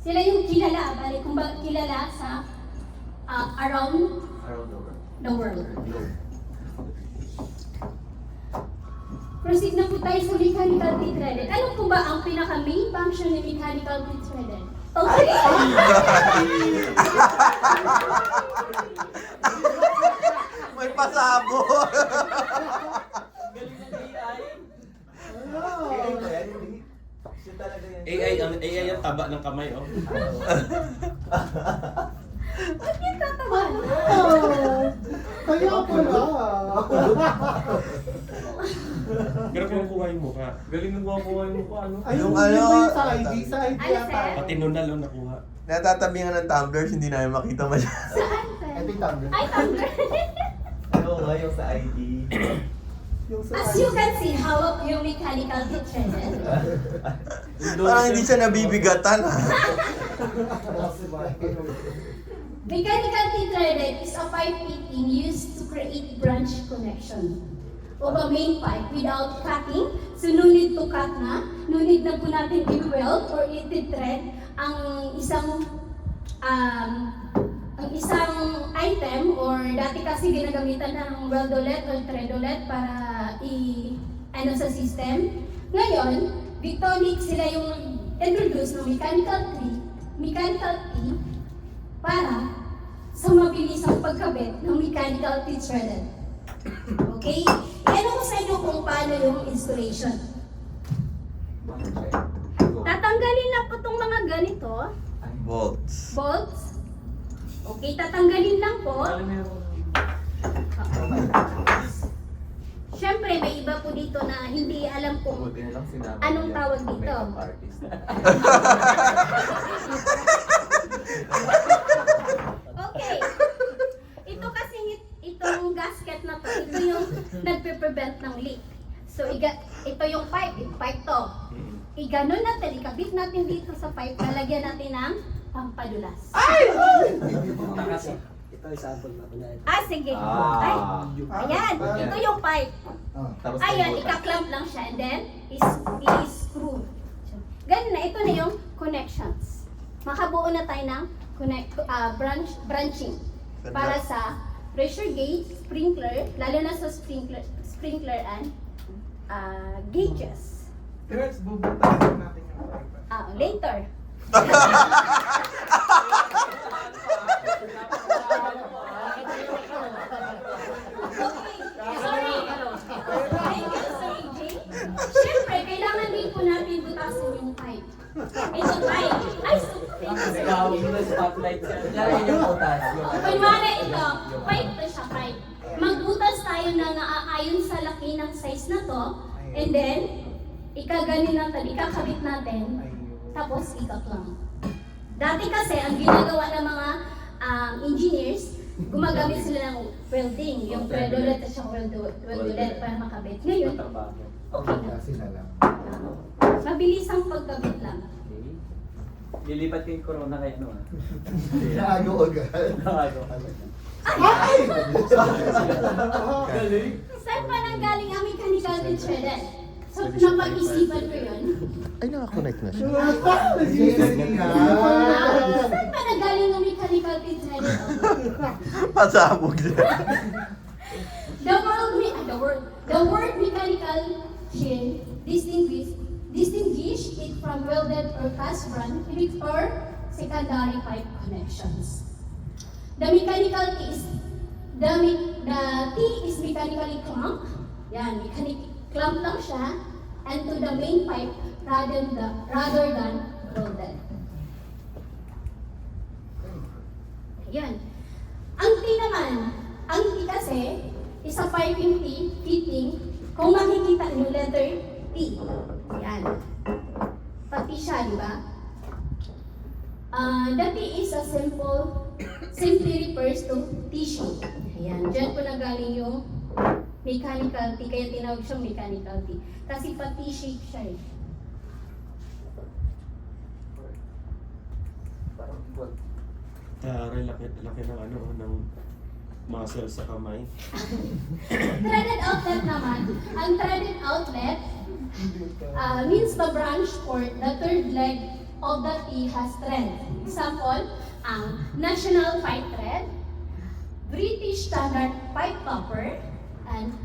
Sila yung kilala, bali kung ba kilala sa around the world. Proceed na po tayo sa mechanical tetraeder. Ano po ba ang pinaka-main function ng mechanical tetraeder? Okay. May pasabo. Galing ng AI. AI ang taba ng kamay, oh. Ba't yung tatawa? Kaya pala. Pero kung kuha yung mukha. Galing ng kuha yung mukha, ano? Ay, Yung yung ano, sa ID, sa ID Ano, yata. sir? Pati nunal, oh, nakuha. Natatabihan ng tumblers, hindi namin makita masyado. Saan, sir? Ito yung tablet. Ay, Tumblr. Ano nga yung sa ID? Yung sa As ID. you can see, hawak yung mechanical tetraeder. Parang hindi siya nabibigatan, ha? Mechanical tetraeder is a pipe fitting used to create branch connection of a main pipe without cutting. So no need to cut na. No need na po natin i-weld or i-thread ang isang item, or dati kasi ginagamitan ng weldolet or threadolet para sa system. Ngayon, Victonic sila yung introduce ng mechanical T para sa mabilisang pagkabit ng mechanical tetraeder. Okay? Ano ko sa inyo kung paano yung installation. Tatanggalin na po itong mga ganito, Bolts. bolts. Okay, tatanggalin lang po. Siyempre, may iba po dito na hindi alam kung Buti na lang sinabi anong niya, tawag dito. makeup artist. Okay. Ito kasi itong gasket na to, ito yung nagpe-prevent ng leak. So, ito yung pipe to. Iganon natin, ikabit natin dito sa pipe, lalagyan natin ng pampadulas. Ito ay sample na ko na ito. Sige. Ah. Ay, ayan, ito yung pipe. Tapos Ayan, may butas. ikaklamp lang siya and then is-screw. Ganun na, ito na yung connections. Makabuo na tayo ng branching para sa pressure gauge, sprinkler, lalo na sa sprinkler and gauges. Terence, bubutahin natin yung pipe. Later. Sorry. Thank you, Sir EJ. Siyempre, kailangan din po natin butasin yung pipe. Ito pipe. Ay, Nagawin mo ng spotlight siya. Yan yung butas. kunwari ito, pipe to siya, pipe. Magbutas tayo na naaayon sa laki ng size na to, and then, ikaganin natin, ikakabit natin, tapos ikat lang. Dati kasi, ang ginagawa ng mga engineers, gumagamit sila ng welding, yung threadolet at saka weldolet para makabit. Ngayon, okay na. Kasi na lang. Mabilis ang pagkabit lang. Lilipat ko yung corona kahit no. Naago agad. Ay! Galing. Saan pa nang galing ang mechanical tetraeder? So, napag-isipan ko yun. Ay, nakakonect na siya. Saan pa nang galing ang mechanical tetraeder? Pasabog siya. The word mechanical here distinguish it from welded or cast branch or secondary pipe connections. The T is mechanically clamped. Yan, clamp lang siya, and to the main pipe rather than welded. Yan. Ang T naman, ang T kasi is a piping T fitting. Kung makikita nyo, letter T. Yan. Pati siya, di ba? The T is a simply refers to T-shape. Ayan, dyan po nagaling yung mechanical T, kaya tinawag siyang mechanical T. Kasi pa T-shape siya eh. Taray, laki ng ano, ng muscle sa kamay. Threaded outlet naman, ang threaded outlet means the branch or the third leg of the T has thread. Example, ang National Pipe Thread, British Standard Pipe Topper, and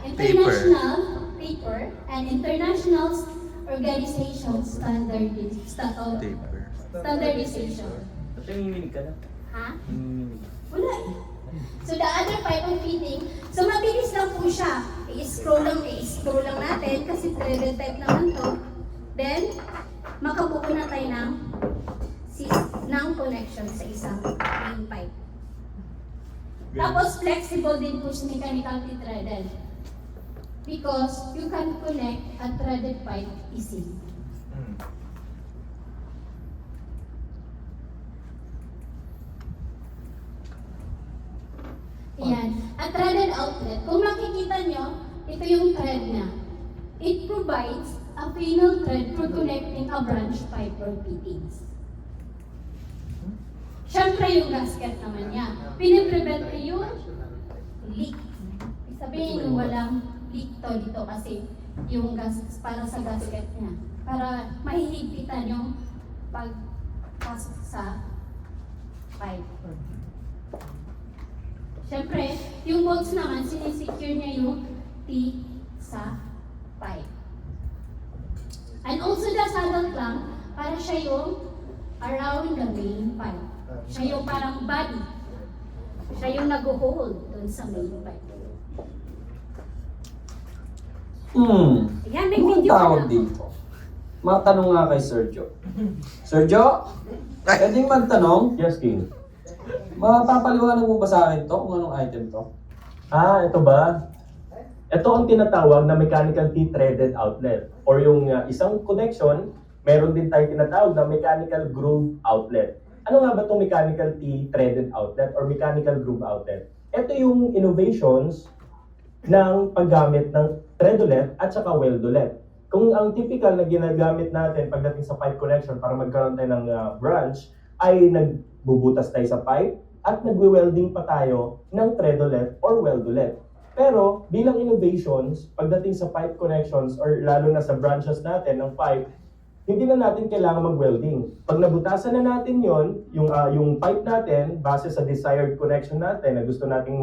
International Taper, and International Organization Standardization. Ba't nanginginig ka na? Ha? Nanginginig. Wala eh. So the other pipe of fitting, so mabilis lang po siya. I-scroll lang natin kasi threaded type naman to. Then, makabuo na tayo ng connection sa isang main pipe. Tapos flexible din po siya mechanical threaded. Because you can connect a threaded pipe easily. Yan. At threaded outlet, kung makikita nyo, ito yung thread niya. It provides a final thread for connecting a branch pipe or fittings. Siyempre yung gasket naman niya. Piniprevent ko yung leak. Sabihin yung walang leak to dito kasi yung gas para sa gasket niya. Para mahihigpitan yung pagpasok sa pipe. Siyempre, yung bolts naman, sinisecure niya yung T sa pipe. And also the saddle clamp, para siya yung around the main pipe. Siya yung parang body. Siya yung nag-hold dun sa main pipe. Ayan, may Anong video ka tawag na. dito? Matanong nga kay Sergio. Sergio? Pwedeng magtanong? Yes, King. Mapapaliwanag mo ba sa akin to kung anong item to? Ito ba? Ito ang tinatawag na mechanical T-threaded outlet. Or yung isang connection, meron din tayo tinatawag na mechanical groove outlet. Ano nga ba itong mechanical T-threaded outlet or mechanical groove outlet? Ito yung innovations ng paggamit ng threadolet at saka weldolet. Kung ang typical na ginagamit natin pagdating sa pipe connection para magkaroon tayo ng branch, ay nagbubutas tayo sa pipe at nagwe-welding pa tayo ng threadolet or weldolet. Pero bilang innovations, pagdating sa pipe connections or lalo na sa branches natin ng pipe, hindi na natin kailangan mag-welding. Pag nabutasan na natin yung pipe natin, base sa desired connection natin na gusto nating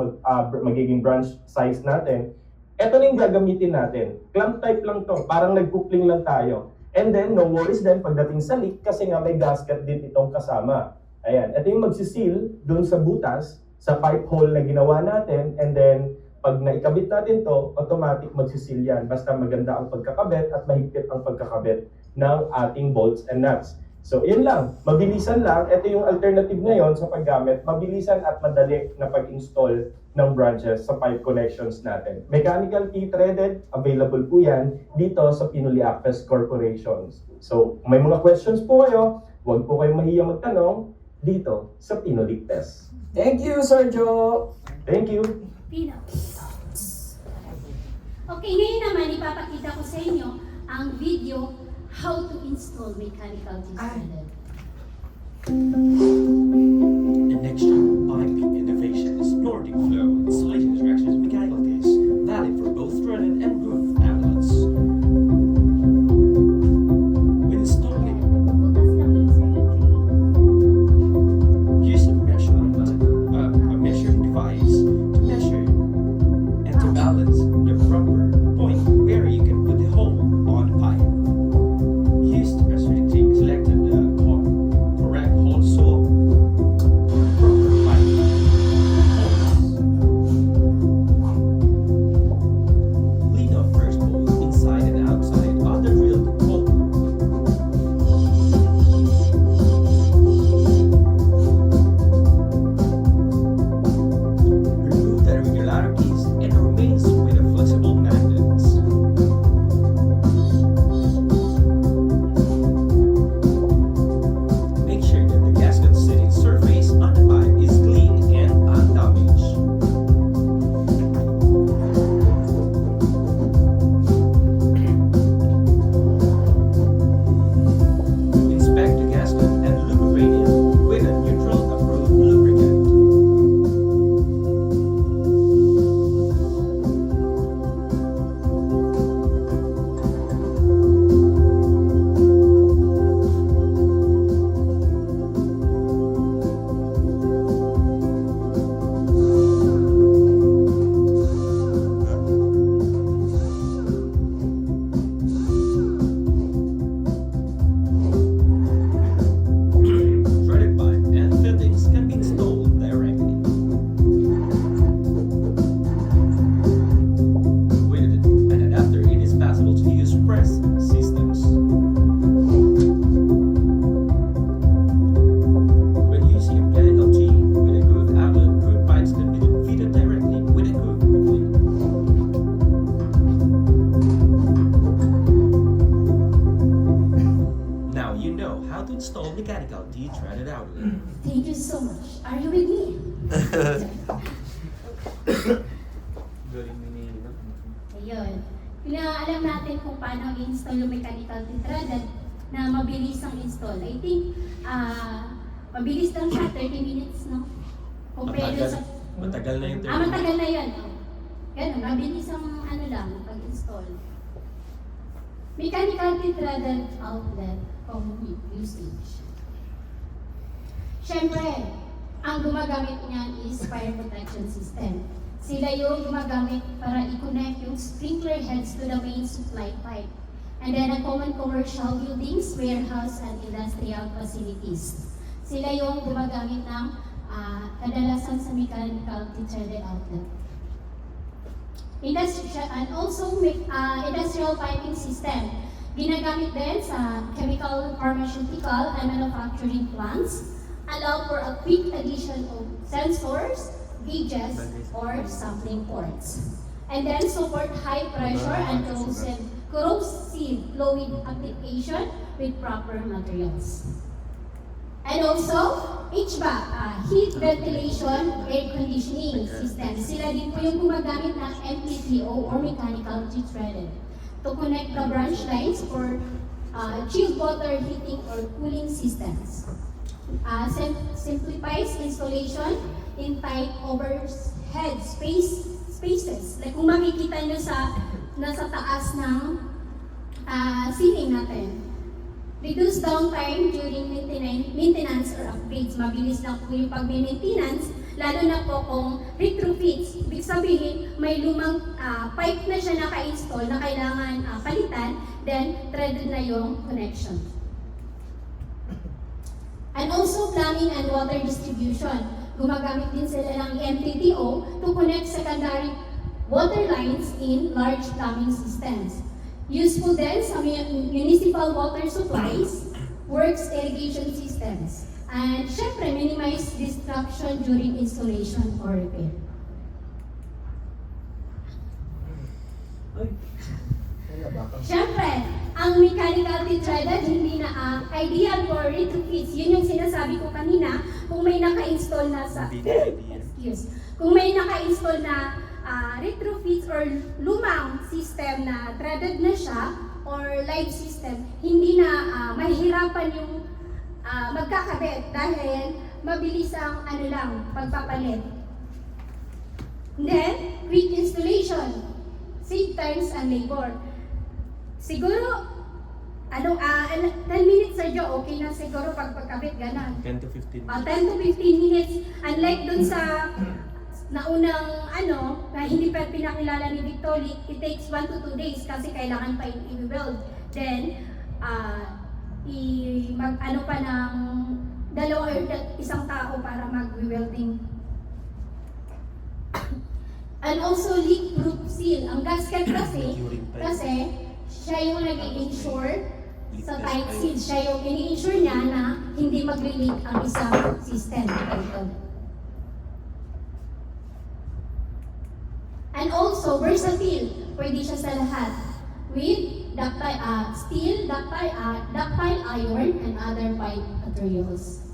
magiging branch size natin, eto na yung gagamitin natin. Clamp type lang to, parang nagkupling lang tayo. And then, no worries din pagdating sa leak kasi nga may gasket din itong kasama. Ayan, ito yung magsiseal dun sa butas, sa pipe hole na ginawa natin, and then, pag naikabit natin to, automatic magsiseal yan. Basta maganda ang pagkakabit at mahigpit ang pagkakabit ng ating bolts and nuts. So, yun lang. Mabilisan lang. Ito yung alternative ngayon sa paggamit. Mabilisan at madali na pag-install ng branches sa pipe connections natin. Mechanical T-threaded, available po yan dito sa Pinuli Access Corporations. So, kung may mga questions po kayo, huwag po kayong mahiya magtanong dito sa Pinuli Test. Thank you, Sergio! Thank you! Okay, ngayon naman ipapakita ko sa inyo ang video how to install mechanical T-threaded. The next piping innovation is Nordic Flow installation instructions mechanical case, valid for both threaded and groove outlets. When installing, Butas lang yung circuitry. use a measuring device to measure and to balance the proper point where you can put the hole on the pipe. Use the selected correct hole saw mechanical T-threaded outlet. Thank you so much. Are you with me? Galing ni Nina. Ayun. Alam natin kung paano i-install yung mechanical T-threaded na mabilis ang install. I think, mabilis lang siya, 30 minutes, no? Compared sa... Matagal na yung 30 matagal na yun. Ganun, mabilis ang ano lang, pag-install. Mechanical T-threaded outlet common usage. Siyempre, ang gumagamit niyan is fire protection system. Sila yung gumagamit para i-connect yung sprinkler heads to the main supply pipe. And then, a common commercial buildings, warehouse, and industrial facilities. Sila yung gumagamit ng kadalasan sa mechanical T-threaded outlet. And also, industrial piping system. Ginagamit din sa chemical, pharmaceutical, and manufacturing plants. Allow for a quick addition of sensors, gauges, or sampling ports. And then support high pressure and corrosive fluid application with proper materials. And also, HVAC, heat ventilation, air conditioning system. Sila din po yung gumagamit ng MPTO or mechanical T-threaded to connect the branch lines for chilled water heating or cooling systems. Simplifies installation in tight overhead spaces. Like kung makikita nyo nasa taas ng ceiling natin. Reduce downtime during maintenance or upgrades. Mabilis lang po yung pag-maintenance, lalo na po kung retrofits. Ibig sabihin, may lumang pipe na siya naka-install na kailangan palitan, then threaded na yung connection. And also plumbing and water distribution. Gumagamit din sila ng MTTO to connect secondary water lines in large plumbing systems. Useful din sa municipal water supplies, works irrigation systems. And syempre, minimize distraction during installation or repair. Syempre, ang mechanical T-threaded hindi na ideal for retrofits. Yun yung sinasabi ko kanina, kung may naka-install na sa... Kung may naka-install na retrofits or lumang system na threaded na siya or live system, hindi na mahihirapan yung magkakabit dahil mabilis ang pagpapalit. Then, quick installation, save times and labor. Siguro, 10 minutes Sergio, okay na siguro pagkabit, gano'n. 10 to 15 minutes. 10 to 15 minutes. Unlike dun sa naunang na hindi pa pinakilala ni Victory, it takes 1 to 2 days kasi kailangan pa i-weld. Then, pa ng 2 or 1 tao para mag-welding. And also leak-proof seal. Ang gasket kasi siya yung nag-i-insure sa tight seal. Siya yung ini-insure niya na hindi mag-leak ang isang system. And also, versatile. Pwede siya sa lahat. With steel, ductile iron, and other pipe materials.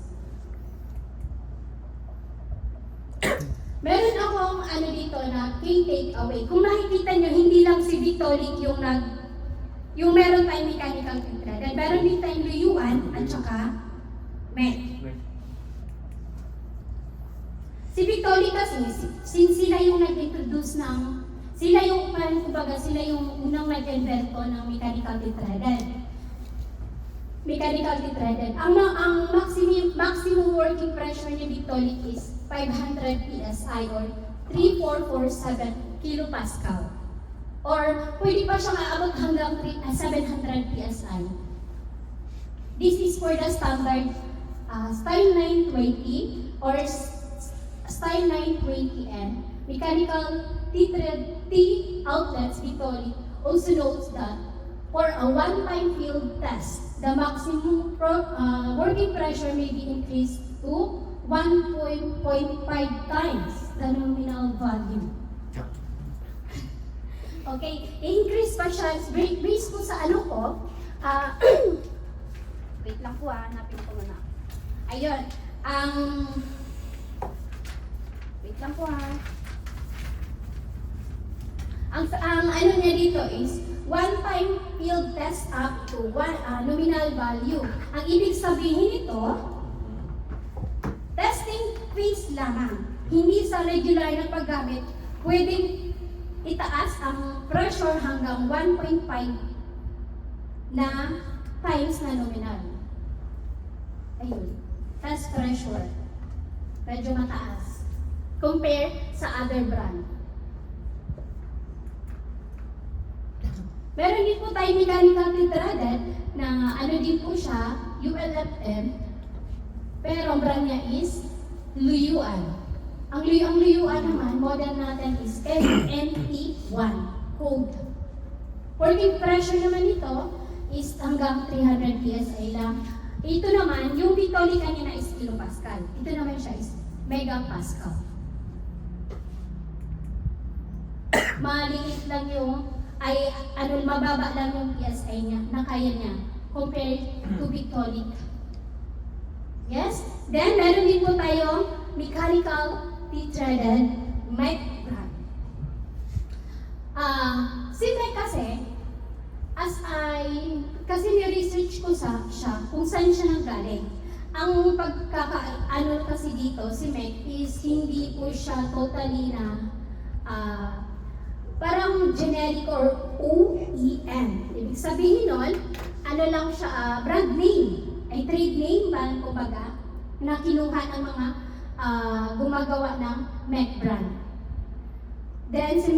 Meron akong dito na key takeaway. Kung makikita nyo, hindi lang si Victoric yung meron tayong mechanical T-threaded. Meron din tayong luyuan at saka mech. Si Victory kasi, since sila yung nag-introduce sila yung unang nag-invento ng mechanical T-threaded. Ang maximum working pressure ni Victory is 500 PSI or 3447 kilopascal. Or pwede pa siyang aabot hanggang 700 PSI. This is for the standard style 920 or style 920N. Mechanical T outlets Victory also notes that for a one-time field test, the maximum working pressure may be increased to 1.5 times the nominal value. Okay, increase pa siya based po sa wait lang po hanapin ko muna. Ayun. Wait lang po ha. Ang ano niya dito is one-time field test up to nominal value. Ang ibig sabihin nito, testing phase lamang. Hindi sa regular na paggamit, pwedeng itaas ang pressure hanggang 1.5 na times na nominal. Ayun. Test pressure. Medyo mataas. Compare sa other brand. Meron din po tayo mechanical threaded na ano din po siya, ULFM. Pero ang brand niya is Luyuan. Ang Luyuan naman, model natin is NT1 code. Working pressure naman ito is hanggang 300 PSI lang. Ito naman, yung Victonic kanina is kilopascal. Ito naman siya is megapascal. Maliit lang yung mababa lang yung PSI niya na kaya niya compared to Victonic. Yes? Then, meron din po tayong mechanical T-threaded mic brand. Si Mike kasi, kasi ni-research ko siya kung saan siya nanggaling. Ang pagkakaano kasi dito, si Mike is hindi po siya totally na parang generic or OEM. Ibig sabihin nun, ano lang siya, brand name, ay trade name ba, kumbaga, na kinuha ng mga gumagawa ng Mac brand. Then, si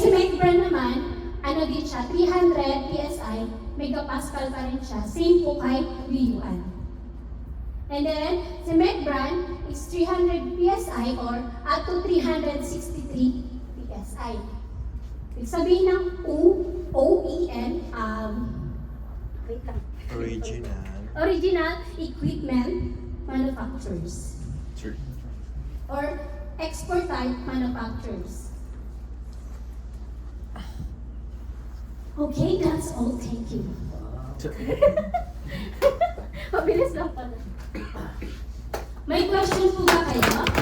Mac brand naman, ano din siya, 300 PSI, megapascal pa rin siya, same po kay Luyuan. And then, si Mac brand is 300 PSI or up to 363 PSI. Ibig sabihin ng OEM, wait lang. Original Equipment Manufacturers. Sure. Or export type manufacturers. Okay, that's all. Thank you. Mabilis lang pala. May question po ba kayo?